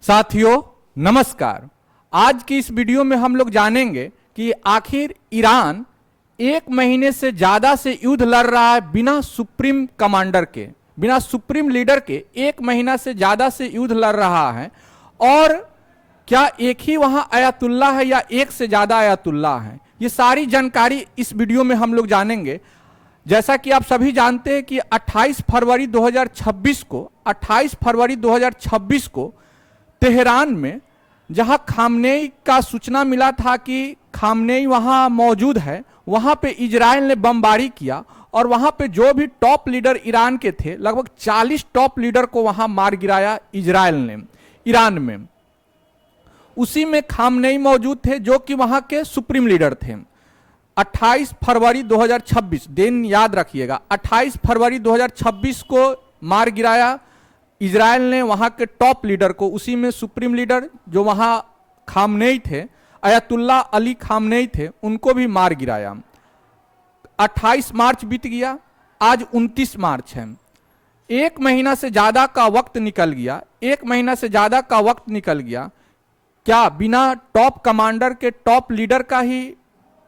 साथियों नमस्कार। आज की इस वीडियो में हम लोग जानेंगे कि आखिर ईरान एक महीने से ज्यादा से युद्ध लड़ रहा है बिना सुप्रीम कमांडर के, बिना सुप्रीम लीडर के एक महीना से ज्यादा से युद्ध लड़ रहा है। और क्या एक ही वहां आयतुल्ला है या एक से ज्यादा आयतुल्ला है, ये सारी जानकारी इस वीडियो में हम लोग जानेंगे। जैसा कि आप सभी जानते हैं कि 28 फरवरी 2026 को तेहरान में जहां खामनेई का सूचना मिला था कि खामनेई वहां मौजूद है, वहां पे इजराइल ने बमबारी किया और वहां पे जो भी टॉप लीडर ईरान के थे, लगभग 40 टॉप लीडर को वहां मार गिराया इजराइल ने ईरान में। उसी में खामनेई मौजूद थे जो कि वहां के सुप्रीम लीडर थे। 28 फरवरी 2026 दिन याद रखिएगा, 28 फरवरी 2026 को मार गिराया इजराइल ने वहां के टॉप लीडर को। उसी में सुप्रीम लीडर जो वहां खामनेई थे, अयतुल्ला अली खामनेई थे, उनको भी मार गिराया। 28 मार्च बीत गया, आज 29 मार्च है। एक महीना से ज्यादा का वक्त निकल गया, एक महीना से ज्यादा का वक्त निकल गया। क्या बिना टॉप कमांडर के, टॉप लीडर का ही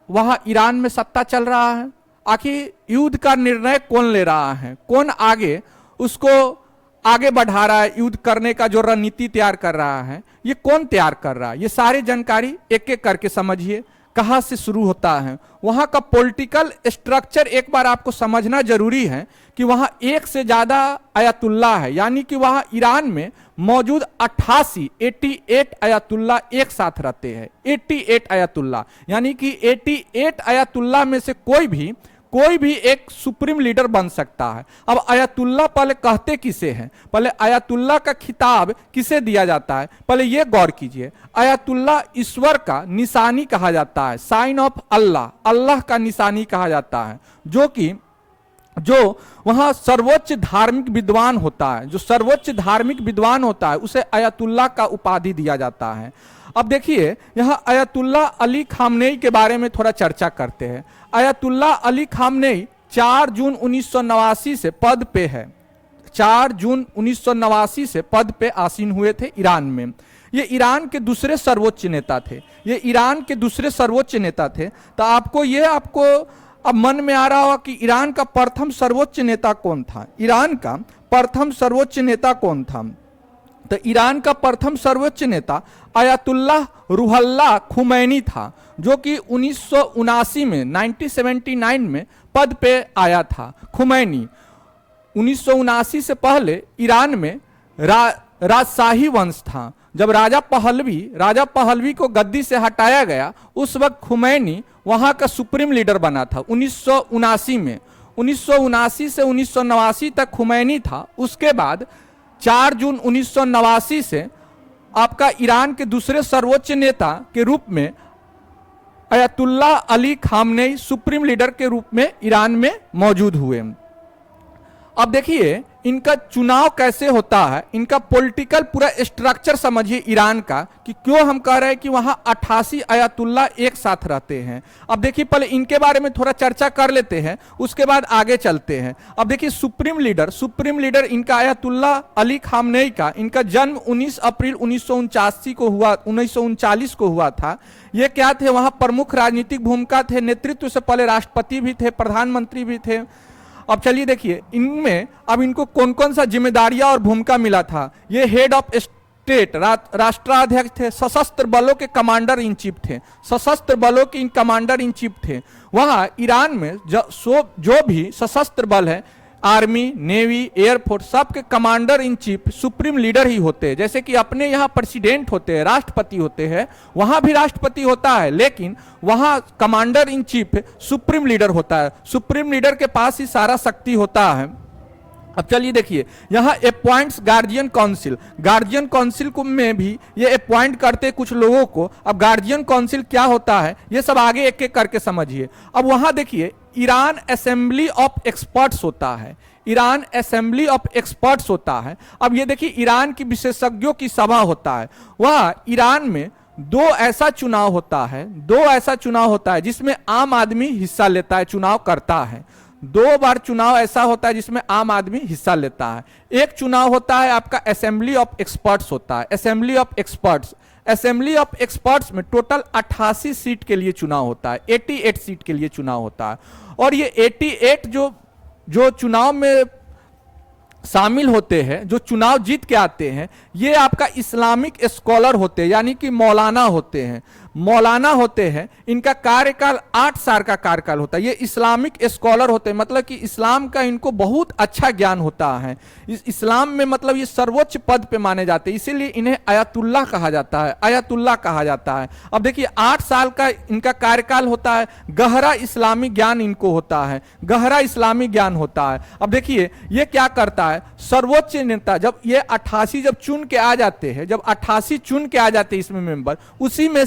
वहां ईरान में सत्ता चल रहा है? आखिर युद्ध का निर्णय कौन ले रहा है, कौन आगे उसको आगे बढ़ा रहा है? युद्ध करने का जो रणनीति तैयार कर रहा है, ये कौन तैयार कर रहा है? ये सारी जानकारी एक एक करके समझिए। कहां से शुरू होता है वहां का पॉलिटिकल स्ट्रक्चर, एक बार आपको समझना जरूरी है कि वहां एक से ज्यादा आयतुल्ला है, यानी कि वहां ईरान में मौजूद 88 आयतुल्ला एक साथ रहते हैं। 88 आयतुल्ला, यानी कि 88 आयतुल्ला में से कोई भी एक सुप्रीम लीडर बन सकता है। अब आयतुल्ला पहले कहते किसे हैं, पहले आयतुल्ला का खिताब किसे दिया जाता है, पहले यह गौर कीजिए। आयतुल्ला ईश्वर का निशानी कहा जाता है, साइन ऑफ अल्लाह, अल्लाह का निशानी कहा जाता है। जो वहां सर्वोच्च धार्मिक विद्वान होता है, जो सर्वोच्च धार्मिक विद्वान होता है, उसे आयतुल्ला का उपाधि दिया जाता है। अब देखिए यहां आयतुल्ला अली खामनेई के बारे में थोड़ा चर्चा करते हैं। आयतुल्ला अली खामनेई 4 जून 1989 से पद पे है। 4 जून 1989 से पद पे आसीन हुए थे ईरान में। ये ईरान के दूसरे सर्वोच्च नेता थे, तो आपको अब मन में आ रहा होगा कि ईरान का प्रथम सर्वोच्च नेता कौन था। ईरान का प्रथम सर्वोच्च नेता कौन था? तो ईरान का प्रथम सर्वोच्च नेता आयतुल्लाह रूहुल्लाह खुमैनी था, जो कि 1979 में 1979 में पद पे आया था। खुमैनी 1979 से पहले ईरान में राजशाही वंश था। जब राजा पहलवी को गद्दी से हटाया गया, उस वक्त खुमैनी वहां का सुप्रीम लीडर बना था 1979 में। 1979 से 1989 तक खुमैनी था। उसके बाद 4 जून 1989 से आपका ईरान के दूसरे सर्वोच्च नेता के रूप में ayatollah Ali Khamenei supreme leader के रूप में ईरान में मौजूद हुए। अब देखिए इनका चुनाव कैसे होता है, इनका पॉलिटिकल पूरा स्ट्रक्चर समझिए ईरान का, कि क्यों हम कह रहे हैं कि वहां 88 आयतुल्ला एक साथ रहते हैं। अब देखिए पहले इनके बारे में थोड़ा चर्चा कर लेते हैं, उसके बाद आगे चलते हैं। अब देखिए सुप्रीम लीडर इनका आयतुल्ला अली खामनेई का, इनका जन्म 19 अप्रैल 1939 को हुआ था। ये क्या थे, वहां प्रमुख राजनीतिक भूमिका थे, नेतृत्व से पहले राष्ट्रपति भी थे, प्रधानमंत्री भी थे। अब चलिए देखिए इनमें अब इनको कौन कौन सा जिम्मेदारियां और भूमिका मिला था। ये हेड ऑफ स्टेट, राष्ट्राध्यक्ष थे, सशस्त्र बलों के कमांडर इन चीफ थे, कमांडर इन चीफ थे। वहां ईरान में जो भी सशस्त्र बल है, आर्मी, नेवी, एयरफोर्स, सबके commander in chief supreme leader ही होते हैं। जैसे कि अपने यहाँ प्रेसिडेंट होते हैं, राष्ट्रपति होते हैं, वहां भी राष्ट्रपति होता है, लेकिन वहां commander in chief supreme leader होता है। सुप्रीम लीडर के पास ही सारा शक्ति होता है। अब चलिए देखिए यहाँ अपॉइंट्स गार्जियन काउंसिल में भी ये अपॉइंट करते कुछ लोगों को। अब गार्जियन काउंसिल क्या होता है, ये सब आगे एक एक करके समझिए। अब वहां देखिए ईरान असेंबली ऑफ एक्सपर्ट्स होता है। अब ये देखिए ईरान की विशेषज्ञों की सभा होता है। वहां ईरान में दो ऐसा चुनाव होता है जिसमें आम आदमी हिस्सा लेता है, चुनाव करता है। 2 बार चुनाव ऐसा होता है जिसमें आम आदमी हिस्सा लेता है। एक चुनाव होता है आपका असेंबली ऑफ एक्सपर्ट्स होता है, assembly of experts. Assembly of experts में टोटल 88 सीट के लिए चुनाव होता है, 88 सीट के लिए चुनाव होता है। और ये 88 जो चुनाव में शामिल होते हैं, जो चुनाव जीत के आते हैं, ये आपका इस्लामिक स्कॉलर होते हैं, यानी कि मौलाना होते हैं। मौलाना होते हैं, इनका कार्यकाल 8 साल का कार्यकाल होता है। ये इस्लामिक स्कॉलर होते हैं, मतलब कि इस्लाम का इनको बहुत अच्छा ज्ञान होता है। इस्लाम में मतलब ये सर्वोच्च पद पे माने जाते हैं, इसीलिए इन्हें आयतुल्लाह कहा जाता है, आयतुल्लाह कहा जाता है। अब देखिए 8 साल का इनका कार्यकाल होता है, गहरा इस्लामी ज्ञान इनको होता है, गहरा इस्लामी ज्ञान होता है। अब देखिए ये क्या करता है, सर्वोच्च नेता जब ये 88 जब चुन के आ जाते हैं, जब 88 चुन के आ जाते हैं इसमें मेंबर, उसी में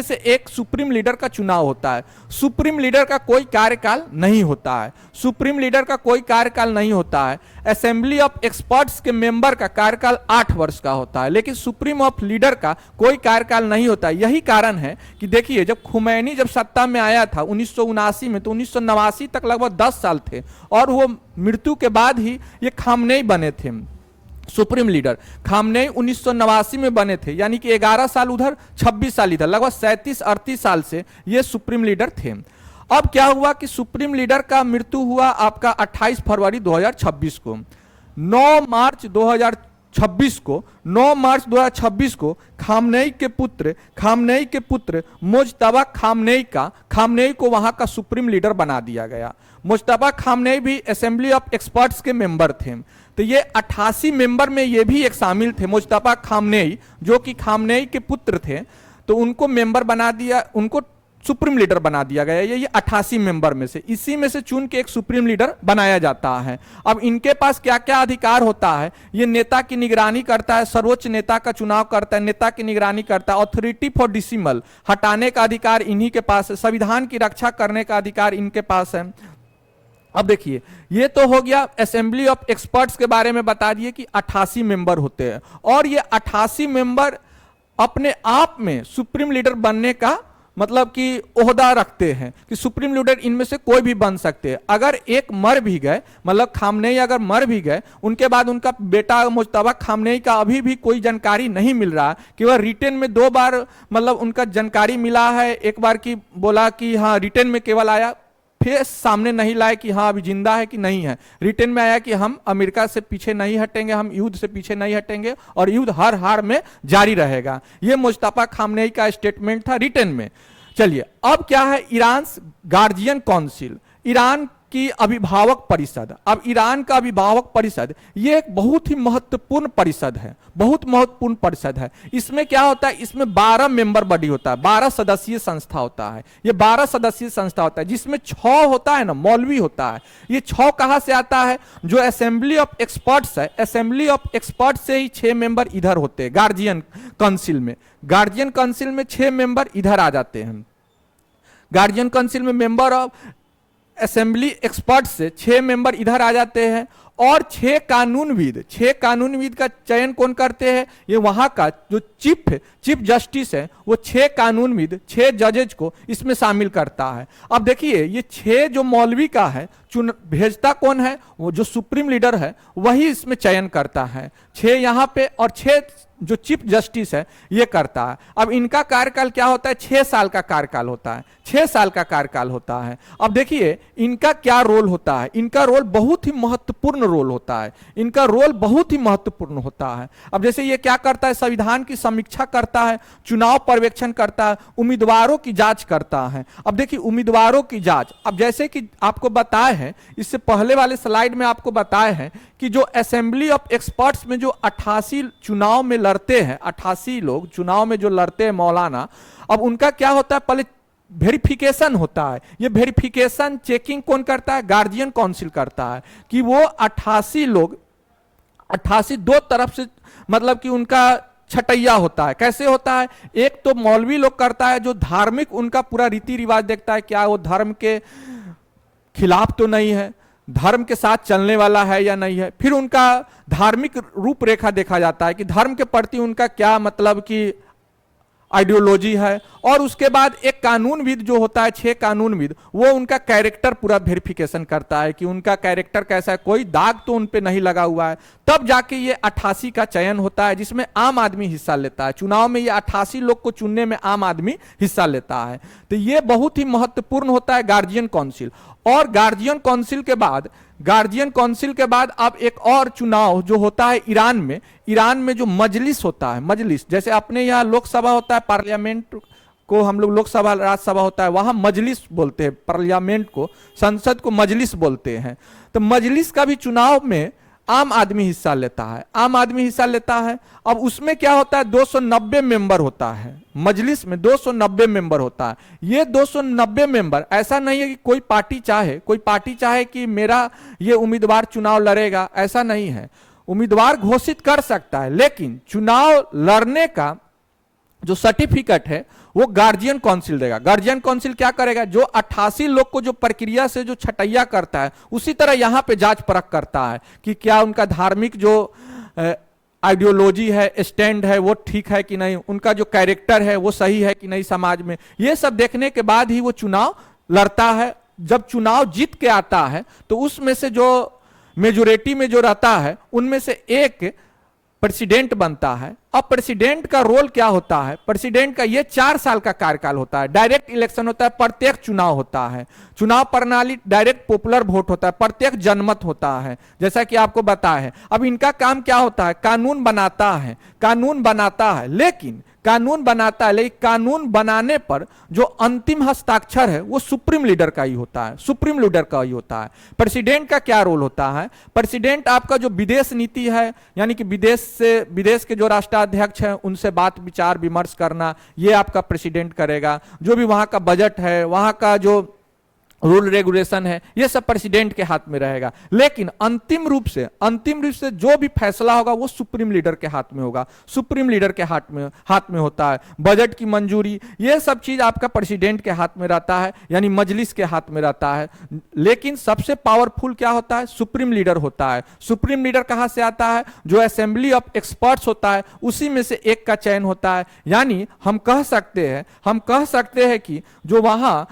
से एक सुप्रीम लीडर का चुनाव होता है। सुप्रीम लीडर का कोई कार्यकाल नहीं होता है, सुप्रीम लीडर का कोई कार्यकाल नहीं होता है। असेंबली ऑफ एक्सपर्ट्स के मेंबर का कार्यकाल 8 वर्ष का होता है, लेकिन सुप्रीम ऑफ लीडर का कोई कार्यकाल नहीं होता है। यही कारण है कि देखिए जब खुमैनी जब सत्ता में आया था 1979 में, तो 1989 तक लगभग 10 साल थे, और वो मृत्यु के बाद ही ये खामनेई बने थे सुप्रीम लीडर। खामनेई 1989 में बने थे, यानी कि 11 साल उधर 26 साल इधर, लगभग 37-38 साल से ये सुप्रीम लीडर थे। अब क्या हुआ कि सुप्रीम लीडर का मृत्यु हुआ आपका 28 फरवरी 2026 को। 9 मार्च 2026 को खामनेई के पुत्र मुज्तबा खामनेई को वहां का सुप्रीम लीडर बना दिया गया। मुज्तबा खामनेई भी असेंबली ऑफ एक्सपर्ट्स के मेंबर थे, तो ये 88 मेंबर में ये भी एक शामिल थे। मुज्तबा खामनेई जो कि खामनेई के पुत्र थे, तो उनको मेंबर बना दिया, उनको सुप्रीम लीडर बना दिया गया। ये 88 मेंबर में से, इसी में से चुन के एक सुप्रीम लीडर बनाया जाता है। अब इनके पास क्या क्या अधिकार होता है, ये नेता की निगरानी करता है, सर्वोच्च नेता का चुनाव करता है, नेता की निगरानी करता है। ऑथोरिटी फॉर डिसिमल हटाने का अधिकार इन्हीं के पास है, संविधान की रक्षा करने का अधिकार इनके पास है। अब देखिए ये तो हो गया असेंबली ऑफ एक्सपर्ट्स के बारे में बता दिए कि 88 मेंबर होते हैं, और ये 88 मेंबर अपने आप में सुप्रीम लीडर बनने का मतलब कि ओहदा रखते हैं कि सुप्रीम लीडर इनमें से कोई भी बन सकते हैं। अगर एक मर भी गए, मतलब खामनेई अगर मर भी गए, उनके बाद उनका बेटा मुज्तबा खामनेई का अभी भी कोई जानकारी नहीं मिल रहा, केवल रिटेन में 2 बार मतलब उनका जानकारी मिला है। एक बार की बोला कि हाँ रिटेन में केवल आया, फिर सामने नहीं लाए कि हाँ अभी जिंदा है कि नहीं है। रिटेन में आया कि हम अमेरिका से पीछे नहीं हटेंगे, हम युद्ध से पीछे नहीं हटेंगे, और युद्ध हर हार में जारी रहेगा। यह मुज्तबा खामनेई का स्टेटमेंट था रिटेन में। चलिए अब क्या है, ईरान गार्जियन काउंसिल, ईरान की अभिभावक परिषद। अब ईरान का अभिभावक परिषद ये एक बहुत ही महत्वपूर्ण परिषद है, बहुत महत्वपूर्ण परिषद है। इसमें क्या होता है, इसमें 12 मेंबर बॉडी होता है, 12 सदस्यीय संस्था होता है। ये 12 सदस्यीय संस्था होता है, जिसमें 6 होता है ना मौलवी होता है। ये 6 कहां से आता है, जो असेंबली ऑफ एक्सपर्ट्स है, असेंबली ऑफ एक्सपर्ट्स से ही 6 मेंबर इधर होते हैं गार्जियन काउंसिल में। गार्जियन काउंसिल में 6 मेंबर इधर आ जाते हैं। गार्जियन काउंसिल में मेंबर ऑफ असेंबली एक्सपर्ट से 6 मेंबर इधर आ जाते हैं, और 6 कानूनविद का चयन कौन करते हैं, ये वहां का जो चीफ जस्टिस है, वो 6 कानूनविद 6 जजेज को इसमें शामिल करता है। अब देखिए ये 6 जो मौलवी का है भेजता कौन है, वो जो सुप्रीम लीडर है वही इसमें चयन करता है। 6 यहाँ पे, और 6 जो चीफ जस्टिस है ये करता है। अब इनका कार्यकाल क्या होता है, 6 साल का कार्यकाल होता है, 6 साल का कार्यकाल होता है। अब देखिए इनका क्या रोल होता है, इनका रोल बहुत ही महत्वपूर्ण रोल होता है, इनका रोल बहुत ही महत्वपूर्ण होता है। अब जैसे ये क्या करता है, संविधान की समीक्षा करता है, चुनाव पर्यवेक्षण करता है, उम्मीदवारों की जांच करता है। अब देखिए उम्मीदवारों की जांच, अब जैसे कि आपको बताए हैं, इससे पहले वाले स्लाइड में आपको बताए हैं कि जो असेंबली ऑफ एक्सपर्ट्स में जो 88 चुनाव में लड़ते हैं, 88 लोग चुनाव में जो लड़ते हैं मौलाना, अब उनका क्या होता है, पहले वेरिफिकेशन होता है। ये वेरिफिकेशन चेकिंग कौन करता है, गार्जियन काउंसिल करता है, कि वो 88 लोग 88 दो तरफ से मतलब कि उनका छटैया होता है। कैसे होता है, एक तो मौलवी लोग करता है जो धार्मिक उनका पूरा रीति रिवाज देखता है, क्या वो धर्म के खिलाफ तो नहीं है, धर्म के साथ चलने वाला है या नहीं है। फिर उनका धार्मिक रूपरेखा देखा जाता है कि धर्म के प्रति उनका क्या मतलब कि आइडियोलॉजी है, और उसके बाद एक कानूनविद जो होता है, 6 कानूनविद, वो उनका कैरेक्टर पूरा वेरिफिकेशन करता है कि उनका कैरेक्टर कैसा है, कोई दाग तो उन पे नहीं लगा हुआ है। तब जाके ये 88 का चयन होता है, जिसमें आम आदमी हिस्सा लेता है। चुनाव में ये 88 लोग को चुनने में आम आदमी हिस्सा लेता है। तो ये बहुत ही महत्वपूर्ण होता है गार्जियन काउंसिल। और गार्जियन काउंसिल के बाद अब एक और चुनाव जो होता है ईरान में जो मजलिस होता है, मजलिस जैसे अपने यहाँ लोकसभा होता है, पार्लियामेंट को हम लोग लोकसभा राज्यसभा होता है, वहां मजलिस बोलते हैं, पार्लियामेंट को, संसद को मजलिस बोलते हैं। तो मजलिस का भी चुनाव में आम आदमी हिस्सा लेता है। अब उसमें क्या होता है, 290 मेंबर होता है, मजलिस में 290 मेंबर होता है। ये 290 मेंबर, ऐसा नहीं है कि कोई पार्टी चाहे कि मेरा ये उम्मीदवार चुनाव लड़ेगा, ऐसा नहीं है। उम्मीदवार घोषित कर सकता है, लेकिन चुनाव लड़ने का जो सर्टिफिकेट है वो गार्जियन काउंसिल देगा। गार्जियन काउंसिल क्या करेगा, जो 88 लोग को जो प्रक्रिया से जो छटैया करता है, उसी तरह यहां पे जांच परख करता है कि क्या उनका धार्मिक जो आइडियोलॉजी है, स्टैंड है, वो ठीक है कि नहीं, उनका जो कैरेक्टर है वो सही है कि नहीं समाज में। ये सब देखने के बाद ही वो चुनाव लड़ता है। जब चुनाव जीत के आता है तो उसमें से जो मेजोरिटी में जो रहता है उनमें से एक प्रेसिडेंट बनता है। अब प्रेसिडेंट का रोल क्या होता है, प्रेसिडेंट का ये 4 साल का कार्यकाल होता है। डायरेक्ट इलेक्शन होता है, प्रत्येक चुनाव होता है, चुनाव प्रणाली डायरेक्ट पॉपुलर वोट होता है, प्रत्येक जनमत होता है, जैसा कि आपको बताया है। अब इनका काम क्या होता है, कानून बनाता है, लेकिन कानून बनाने पर जो अंतिम हस्ताक्षर है वो सुप्रीम लीडर का ही होता है। प्रेसिडेंट का क्या रोल होता है, प्रेसिडेंट आपका जो विदेश नीति है, यानी कि विदेश के जो राष्ट्राध्यक्ष हैं उनसे बात विचार विमर्श करना, ये आपका प्रेसिडेंट करेगा। जो भी वहां का बजट है, वहां का जो रूल रेगुलेशन है, ये सब प्रेसिडेंट के हाथ में रहेगा। लेकिन अंतिम रूप से जो भी फैसला होगा वो सुप्रीम लीडर के हाथ में होगा, सुप्रीम लीडर के हाथ में होता है। बजट की मंजूरी, ये सब चीज आपका प्रेसिडेंट के हाथ में रहता है, यानी मजलिस के हाथ में रहता है। लेकिन सबसे पावरफुल क्या होता है, सुप्रीम लीडर होता है। सुप्रीम लीडर कहां से आता है, जो असेंबली ऑफ एक्सपर्ट्स होता है, उसी में से एक का चयन होता है। यानी हम कह सकते हैं कि जो वहां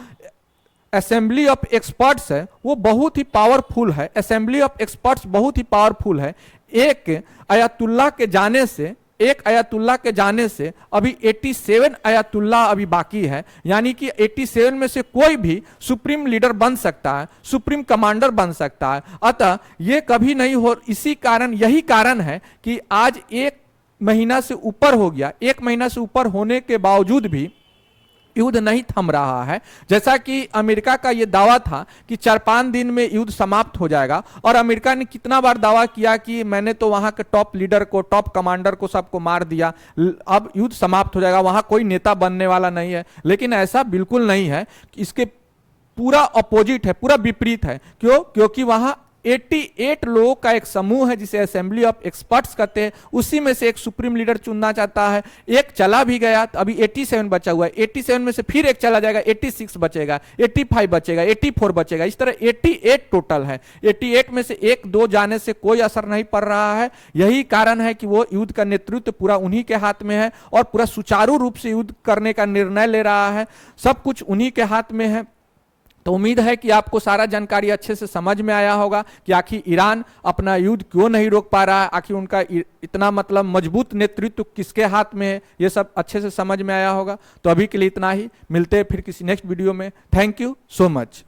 असेंबली ऑफ एक्सपर्ट्स है वो बहुत ही पावरफुल है। असेंबली ऑफ एक्सपर्ट्स बहुत ही पावरफुल है। एक अयातुल्ला के जाने से अभी 87 अयातुल्ला अभी बाकी है, यानी कि 87 में से कोई भी सुप्रीम लीडर बन सकता है, सुप्रीम कमांडर बन सकता है। अतः ये कभी नहीं हो, यही कारण है कि आज 1 महीना से ऊपर हो गया, 1 महीना से ऊपर होने के बावजूद भी युद्ध नहीं थम रहा है। जैसा कि अमेरिका का यह दावा था कि 4-5 दिन में युद्ध समाप्त हो जाएगा, और अमेरिका ने कितना बार दावा किया कि मैंने तो वहां के टॉप लीडर को, टॉप कमांडर को, सबको मार दिया, अब युद्ध समाप्त हो जाएगा, वहां कोई नेता बनने वाला नहीं है। लेकिन ऐसा बिल्कुल नहीं है, इसके पूरा अपोजिट है, पूरा विपरीत है। क्योंकि वहां 88 लोगों का एक समूह है जिसे असेंबली ऑफ एक्सपर्ट्स कहते हैं, उसी में से एक सुप्रीम लीडर चुनना चाहता है। एक चला भी गया तो अभी 87 बचा हुआ है, 87 में से फिर एक चला जाएगा, 86 बचेगा, 85 बचेगा, 84 बचेगा, इस तरह 88 टोटल है। 88 में से 1-2 जाने से कोई असर नहीं पड़ रहा है। यही कारण है कि वो युद्ध का नेतृत्व पूरा उन्हीं के हाथ में है, और पूरा सुचारू रूप से युद्ध करने का निर्णय ले रहा है, सब कुछ उन्हीं के हाथ में है। तो उम्मीद है कि आपको सारा जानकारी अच्छे से समझ में आया होगा कि आखिर ईरान अपना युद्ध क्यों नहीं रोक पा रहा है, आखिर उनका इतना मतलब मजबूत नेतृत्व किसके हाथ में है, ये सब अच्छे से समझ में आया होगा। तो अभी के लिए इतना ही, मिलते हैं फिर किसी नेक्स्ट वीडियो में। Thank you so much.